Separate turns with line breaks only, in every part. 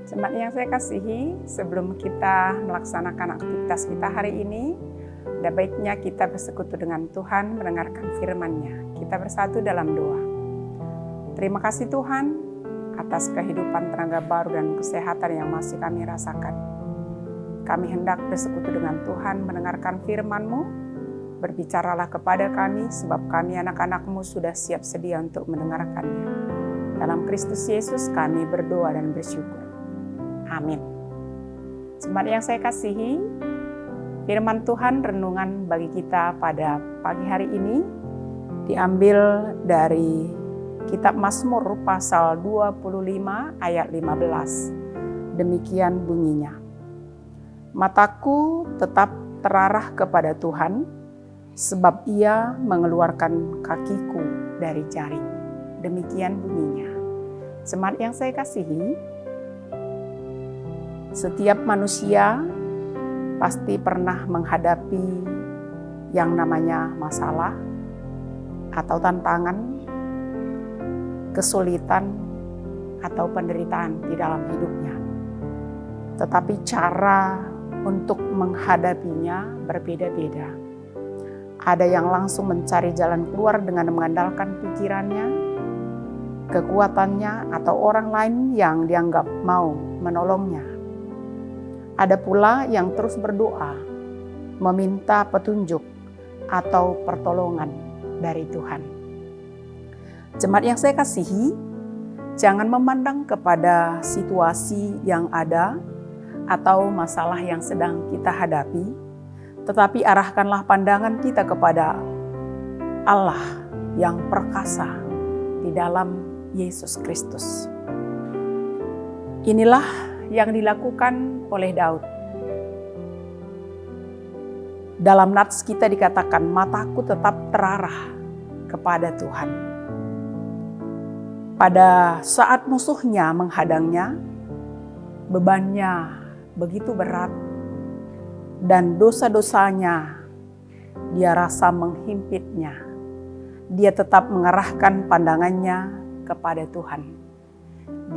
Jemaat yang saya kasihi, sebelum kita melaksanakan aktivitas kita hari ini, ada baiknya kita bersekutu dengan Tuhan, mendengarkan firman-Nya. Kita bersatu dalam doa. Terima kasih Tuhan atas kehidupan tenaga baru dan kesehatan yang masih kami rasakan. Kami hendak bersekutu dengan Tuhan, mendengarkan firman-Mu. Berbicaralah kepada kami, sebab kami anak-anak-Mu sudah siap sedia untuk mendengarkannya. Dalam Kristus Yesus kami berdoa dan bersyukur. Amin. Jemaat yang saya kasihi, firman Tuhan renungan bagi kita pada pagi hari ini diambil dari kitab Mazmur pasal 25 ayat 15. Demikian bunyinya. Mataku tetap terarah kepada Tuhan, sebab Ia mengeluarkan kakiku dari jaring. Demikian bunyinya. Jemaat yang saya kasihi, setiap manusia pasti pernah menghadapi yang namanya masalah atau tantangan, kesulitan atau penderitaan di dalam hidupnya. Tetapi cara untuk menghadapinya berbeda-beda. Ada yang langsung mencari jalan keluar dengan mengandalkan pikirannya, kekuatannya, atau orang lain yang dianggap mau menolongnya. Ada pula yang terus berdoa, meminta petunjuk atau pertolongan dari Tuhan. Jemaat yang saya kasihi, jangan memandang kepada situasi yang ada atau masalah yang sedang kita hadapi, tetapi arahkanlah pandangan kita kepada Allah yang perkasa di dalam Yesus Kristus. Inilah yang dilakukan oleh Daud. Dalam nats kita dikatakan, mataku tetap terarah kepada Tuhan. Pada saat musuhnya menghadangnya, bebannya begitu berat dan dosa-dosanya dia rasa menghimpitnya. Dia tetap mengarahkan pandangannya kepada Tuhan.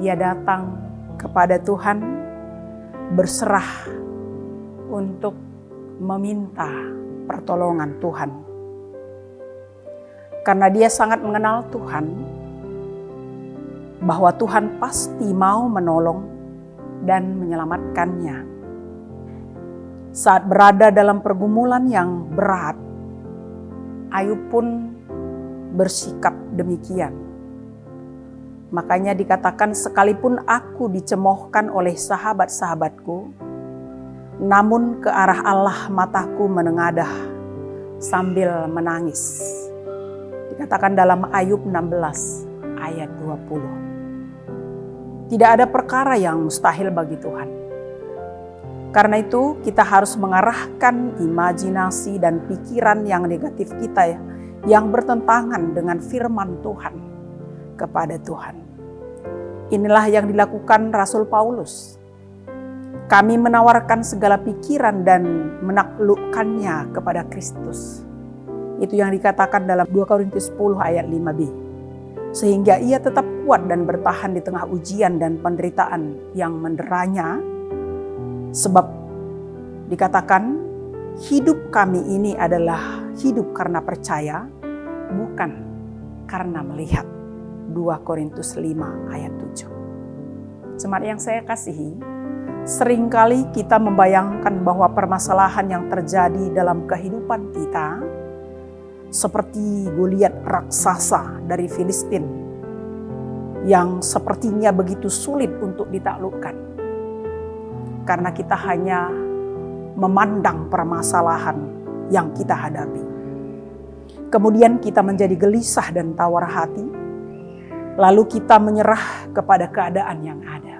Dia datang kepada Tuhan, berserah untuk meminta pertolongan Tuhan. Karena dia sangat mengenal Tuhan, bahwa Tuhan pasti mau menolong dan menyelamatkannya. Saat berada dalam pergumulan yang berat, Ayub pun bersikap demikian. Makanya dikatakan, sekalipun aku dicemoohkan oleh sahabat-sahabatku, namun ke arah Allah mataku menengadah sambil menangis. Dikatakan dalam Ayub 16 ayat 20. Tidak ada perkara yang mustahil bagi Tuhan. Karena itu kita harus mengarahkan imajinasi dan pikiran yang negatif kita yang bertentangan dengan firman Tuhan kepada Tuhan. Inilah yang dilakukan Rasul Paulus. Kami menawarkan segala pikiran dan menaklukkannya kepada Kristus. Itu yang dikatakan dalam 2 Korintus 10 ayat 5b. Sehingga ia tetap kuat dan bertahan di tengah ujian dan penderitaan yang menderanya. Sebab dikatakan, hidup kami ini adalah hidup karena percaya, bukan karena melihat. 2 Korintus 5 ayat 7. Jemaat yang saya kasihi, seringkali kita membayangkan bahwa permasalahan yang terjadi dalam kehidupan kita seperti Goliat raksasa dari Filistin yang sepertinya begitu sulit untuk ditaklukkan. Karena kita hanya memandang permasalahan yang kita hadapi. Kemudian kita menjadi gelisah dan tawar hati. Lalu kita menyerah kepada keadaan yang ada.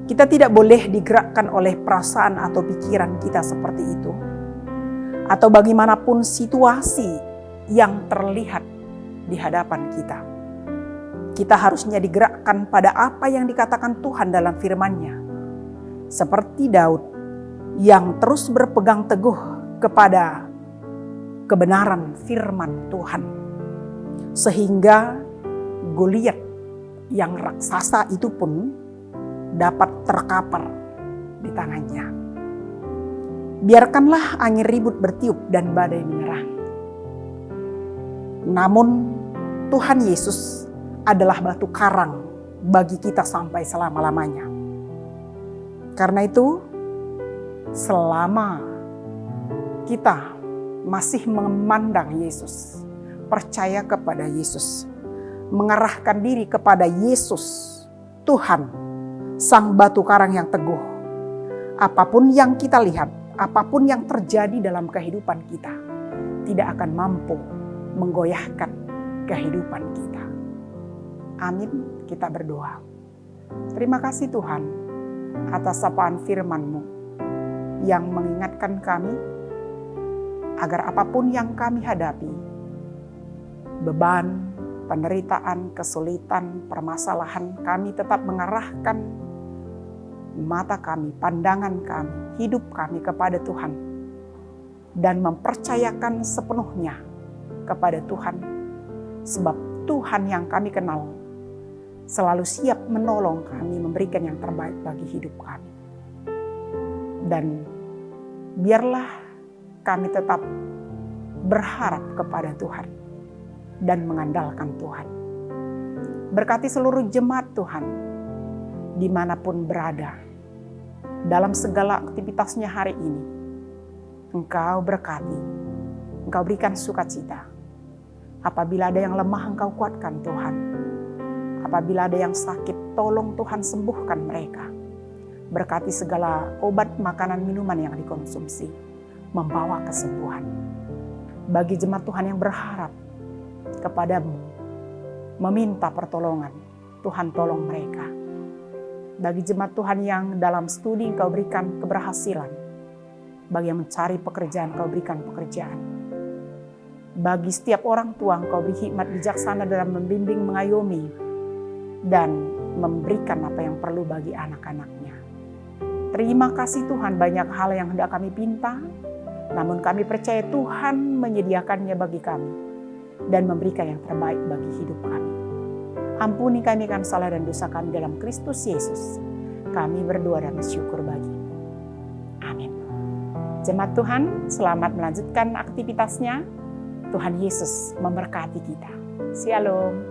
Kita tidak boleh digerakkan oleh perasaan atau pikiran kita seperti itu. Atau bagaimanapun situasi yang terlihat di hadapan kita. Kita harusnya digerakkan pada apa yang dikatakan Tuhan dalam firman-Nya. Seperti Daud yang terus berpegang teguh kepada kebenaran firman Tuhan. Sehingga Goliat yang raksasa itu pun dapat terkapar di tangannya. Biarkanlah angin ribut bertiup dan badai menyerang. Namun Tuhan Yesus adalah batu karang bagi kita sampai selama-lamanya. Karena itu, selama kita masih memandang Yesus, percaya kepada Yesus, mengarahkan diri kepada Yesus, Tuhan, Sang batu karang yang teguh, apapun yang kita lihat, apapun yang terjadi dalam kehidupan kita, tidak akan mampu menggoyahkan kehidupan kita. Amin, kita berdoa. Terima kasih Tuhan atas sapaan firman-Mu yang mengingatkan kami agar apapun yang kami hadapi, beban, penderitaan, kesulitan, permasalahan, kami tetap mengarahkan mata kami, pandangan kami, hidup kami kepada Tuhan, dan mempercayakan sepenuhnya kepada Tuhan, sebab Tuhan yang kami kenal selalu siap menolong kami, memberikan yang terbaik bagi hidup kami. Dan biarlah kami tetap berharap kepada Tuhan dan mengandalkan Tuhan. Berkati seluruh jemaat Tuhan dimanapun berada, dalam segala aktivitasnya hari ini. Engkau berkati, Engkau berikan sukacita. Apabila ada yang lemah, Engkau kuatkan Tuhan. Apabila ada yang sakit, tolong Tuhan sembuhkan mereka. Berkati segala obat, makanan, minuman yang dikonsumsi, membawa kesembuhan. Bagi jemaat Tuhan yang berharap kepadamu, meminta pertolongan, Tuhan tolong mereka. Bagi jemaat Tuhan yang dalam studi, Engkau berikan keberhasilan. Bagi yang mencari pekerjaan, Engkau berikan pekerjaan. Bagi setiap orang tua, Engkau beri hikmat bijaksana dalam membimbing, mengayomi, dan memberikan apa yang perlu bagi anak-anaknya. Terima kasih Tuhan, banyak hal yang hendak kami pinta, namun kami percaya Tuhan menyediakannya bagi kami dan memberikan yang terbaik bagi hidup kami. Ampuni kami akan salah dan dosa kami dalam Kristus Yesus. Kami berdoa dan bersyukur bagi-Mu. Amin. Jemaat Tuhan, selamat melanjutkan aktivitasnya. Tuhan Yesus memberkati kita. Shalom.